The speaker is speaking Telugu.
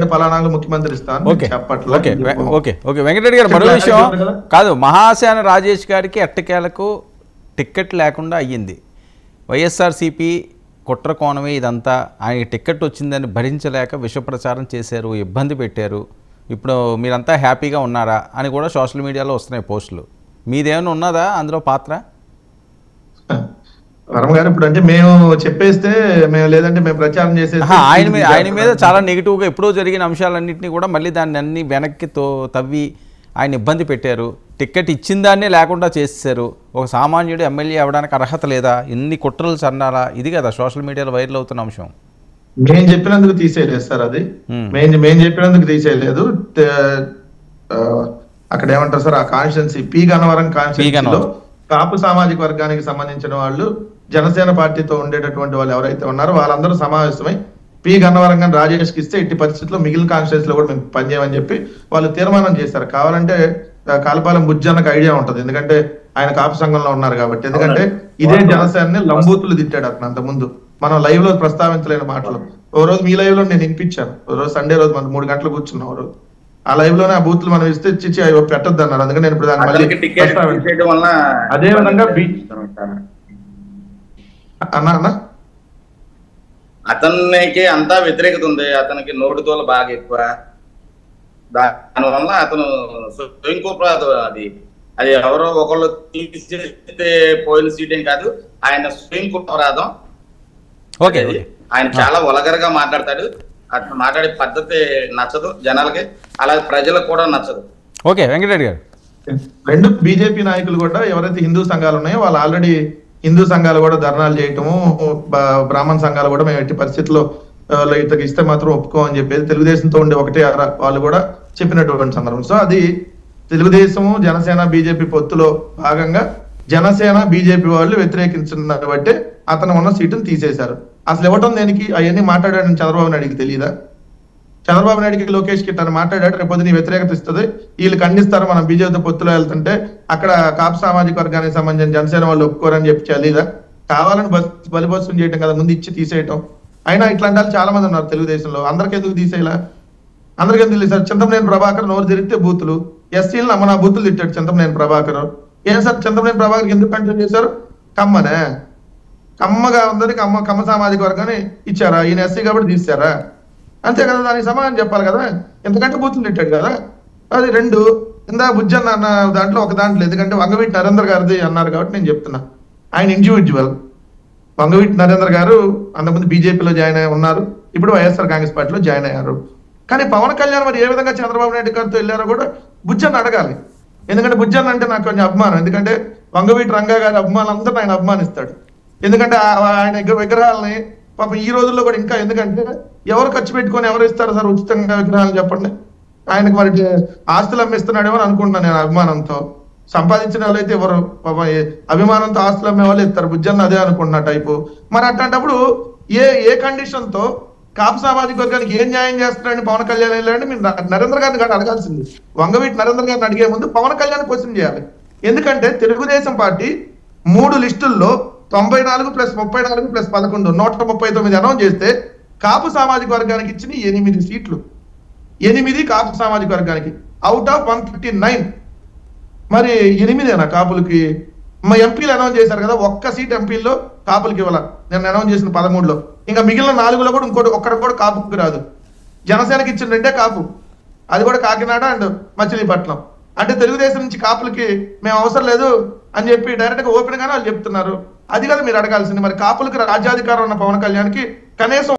ఫలానాలు ముఖ్యమంత్రి ఇస్తాను చెప్పట్లేదు. ఓకే వెంకటరెడ్డి గారు, మరో విషయం కాదు, మహాసేన రాజేష్ గారికి ఎట్టకేలకు టిక్కెట్ లేకుండా అయ్యింది. వైఎస్ఆర్సీపీ కుట్ర కోణమే ఇదంతా. ఆయన టిక్కెట్ వచ్చిందని భరించలేక విష ప్రచారం చేశారు, ఇబ్బంది పెట్టారు. ఇప్పుడు మీరంతా హ్యాపీగా ఉన్నారా అని కూడా సోషల్ మీడియాలో వస్తున్నాయి పోస్టులు. మీదేమైనా ఉన్నదా అందులో పాత్ర? వరం గారు, ఇప్పుడు అంటే మేము చెప్పేస్తే మేము లేదంటే మేము ప్రచారం చేసే ఆయన మీద చాలా నెగిటివ్గా ఎప్పుడో జరిగిన అంశాలన్నింటినీ కూడా మళ్ళీ దాన్ని అన్ని వెనక్కి తవ్వి ఆయన ఇబ్బంది పెట్టారు. టికెట్ ఇచ్చిన దాన్నే లేకుండా చేసేసారు. ఒక సామాన్యుడు ఎమ్మెల్యే అవ్వడానికి అర్హత లేదా, ఇన్ని కుట్రలు చండాలా, ఇది కదా సోషల్ మీడియాలో వైరల్ అవుతున్న అంశం. మేము చెప్పినందుకు తీసేయలేదు సార్, అది మేము చెప్పినందుకు తీసేయలేదు. అక్కడ ఏమంటారు సార్, ఆ కాన్స్టిట్యున్సీ పి గన్నవరం కాన్స్టిట్యున్సీలో కాపు సామాజిక వర్గానికి సంబంధించిన వాళ్ళు, జనసేన పార్టీతో ఉండేటటువంటి వాళ్ళు ఎవరైతే ఉన్నారో వాళ్ళందరూ సమావేశమై పి గన్నవరం రాజేష్కి ఇస్తే ఎట్టి పరిస్థితుల్లో మిగిలిన కాన్స్టిట్యున్సీలో కూడా మేము పనిచేయమని చెప్పి వాళ్ళు తీర్మానం చేశారు. కావాలంటే కాలపాలెం బుజ్జన్నకు ఐడియా ఉంటది, ఎందుకంటే ఆయన కాపు సంఘంలో ఉన్నారు కాబట్టి. ఎందుకంటే ఇదే జనసేనని లంబూతులు తిట్టాడు అతను అంతకుముందు, మనం లైవ్ లో ప్రస్తావించలేని మాటలు. ఓ రోజు మీ లైవ్ లో నేను వినిపించాను, ఓ రోజు సండే రోజు మనం 3 గంటలు కూర్చున్నాం. ఓ రోజు ఆ లైవ్ లోనే ఆ బూతులు మనం ఇస్తే చిచ్చి అవి పెట్టద్దు అన్నారు. అందుకని నేను ఇప్పుడు దాన్ని మళ్ళీ అదే విధంగా అన్నా అతనికి అంతా వ్యతిరేకత ఉంది. అతనికి నోటితోలు బాగా ఎక్కువ, దానివల్ల అతను అది అది ఎవరో ఒకళ్ళు తీసేస్తే పోయిన సీట్ ఏం కాదు, ఆయన స్వయం అపరాధం. ఆయన చాలా వలగరగా మాట్లాడతాడు. అతను మాట్లాడే పద్ధతి నచ్చదు జనాలకి, అలాగే ప్రజలకు కూడా నచ్చదు. ఓకే వెంకటరెడ్డి గారు, రెండు బీజేపీ నాయకులు కూడా ఎవరైతే హిందూ సంఘాలు ఉన్నాయో వాళ్ళు ఆల్రెడీ హిందూ సంఘాలు కూడా ధర్నాలు చేయటము, బ్రాహ్మణ సంఘాలు కూడా మేము ఎట్టి పరిస్థితుల్లో ఇతకి ఇస్తే మాత్రం ఒప్పుకోమని చెప్పేది తెలుగుదేశంతో ఉండే ఒకటే వాళ్ళు కూడా చెప్పినటువంటి సందర్భం. సో అది తెలుగుదేశము జనసేన బీజేపీ పొత్తులో భాగంగా జనసేన బీజేపీ వాళ్ళు వ్యతిరేకించిన బట్టే అతను ఉన్న సీటును తీసేశారు. అసలు ఇవ్వటం దేనికి? అవన్నీ మాట్లాడాడని చంద్రబాబు నాయుడికి తెలియదా? చంద్రబాబు నాయుడికి లోకేష్ కి తను మాట్లాడాడు, రేపు నీ వ్యతిరేకత ఇస్తుంది, వీళ్ళు ఖండిస్తారు మనం బీజేపీ పొత్తులో వెళ్తుంటే అక్కడ కాపు సామాజిక వర్గానికి సంబంధించిన జనసేన వాళ్ళు ఒప్పుకోరని చెప్పి తెలియదా? కావాలని బలిపోసం చేయటం కదా, ముందు ఇచ్చి తీసేయటం. అయినా ఇట్లాంటి వాళ్ళు చాలా మంది ఉన్నారు తెలుగుదేశంలో, అందరికి ఎందుకు తీసేయాలా? అందరికి ఎందుకు తెలియదు? చింతమనేని ప్రభాకర్ నోరు తిరిగితే బూతులు, ఎస్సీలను అమ్మ బూతులు తిట్టాడు చింతమనేని ప్రభాకర్. ఏం సార్ చింతమనేని ప్రభాకర్ ఎందుకు కంటిన్యూ చేశారు? కమ్మనే, కమ్మగా ఉందని కమ్మ సామాజిక వర్గాన్ని ఇచ్చారా? ఈయన ఎస్సీ కాబట్టి తీసారా? అంతే కదా, దానికి సమాధానం చెప్పాలి కదా. ఎంతకంటే బూతులు తిట్టాడు కదా. అది రెండు. ఇందా బుజ్జన్న అన్న దాంట్లో ఒక దాంట్లో, ఎందుకంటే వంగవీటి నరేంద్ర గారిది అన్నారు కాబట్టి నేను చెప్తున్నా. ఆయన ఇండివిజువల్, వంగవీటి నరేంద్ర గారు అంతకుముందు బీజేపీలో జాయిన్ అయ్యి ఉన్నారు, ఇప్పుడు వైఎస్ఆర్ కాంగ్రెస్ పార్టీలో జాయిన్ అయ్యారు. కానీ పవన్ కళ్యాణ్ మరి ఏ విధంగా చంద్రబాబు నాయుడు గారితో వెళ్ళారో కూడా బుజ్జన్న అడగాలి. ఎందుకంటే బుజ్జన్న అంటే నాకు కొంచెం అభిమానం, ఎందుకంటే వంగవీటి రంగా గారి అభిమానులందరూ ఆయన అభిమానిస్తాడు. ఎందుకంటే ఆయన విగ్రహాలని పాపం ఈ రోజుల్లో కూడా ఇంకా, ఎందుకంటే ఎవరు ఖర్చు పెట్టుకొని ఎవరు ఇస్తారు సార్ ఉచితంగా విగ్రహాలు చెప్పండి? ఆయనకు మరి ఆస్తులు అమ్మిస్తున్నాడేమో అనుకుంటున్నాను నేను అభిమానంతో. సంపాదించిన వాళ్ళు అయితే ఎవరు పాపం అభిమానంతో ఆస్తులు అమ్మే వాళ్ళు ఇస్తారు, బుజ్జన్న అదే అనుకుంటున్నా టైపు. మరి అట్లాంటప్పుడు ఏ కండిషన్ తో కాపు సామాజిక వర్గానికి ఏం న్యాయం చేస్తున్నారని పవన్ కళ్యాణ్ వెళ్ళారంటే మీరు నరేంద్ర గారిని కాదు అడగాల్సింది. వంగవీటి నరేంద్ర గారిని అడిగే ముందు పవన్ కళ్యాణ్ క్వశ్చన్ చేయాలి. ఎందుకంటే తెలుగుదేశం పార్టీ 3 లిస్టుల్లో 94 + 34 + 11 139 అనౌన్స్ చేస్తే కాపు సామాజిక వర్గానికి ఇచ్చిన 8 సీట్లు, 8 కాపు సామాజిక వర్గానికి అవుట్ ఆఫ్ 159. మరి 8 కాపులకి మా ఎంపీలు అనౌన్స్ చేశారు కదా, ఒక్క సీట్ ఎంపీల్లో కాపులకి ఇవ్వాల. నేను అనౌన్స్ చేసిన 13లో, ఇంకా మిగిలిన 4లో కూడా ఒక్కడికి కూడా కాపుకి రాదు. జనసేనకి ఇచ్చిన 2 కాపు, అది కూడా కాకినాడ అండ్ మచిలీపట్నం. అంటే తెలుగుదేశం నుంచి కాపులకి మేము అవసరం లేదు అని చెప్పి డైరెక్ట్ గా ఓపెన్ గానే వాళ్ళు చెప్తున్నారు. అది కదా మీరు అడగాల్సింది. మరి కాపులకి రాజ్యాధికారం ఉన్న పవన్ కళ్యాణ్కి కనీసం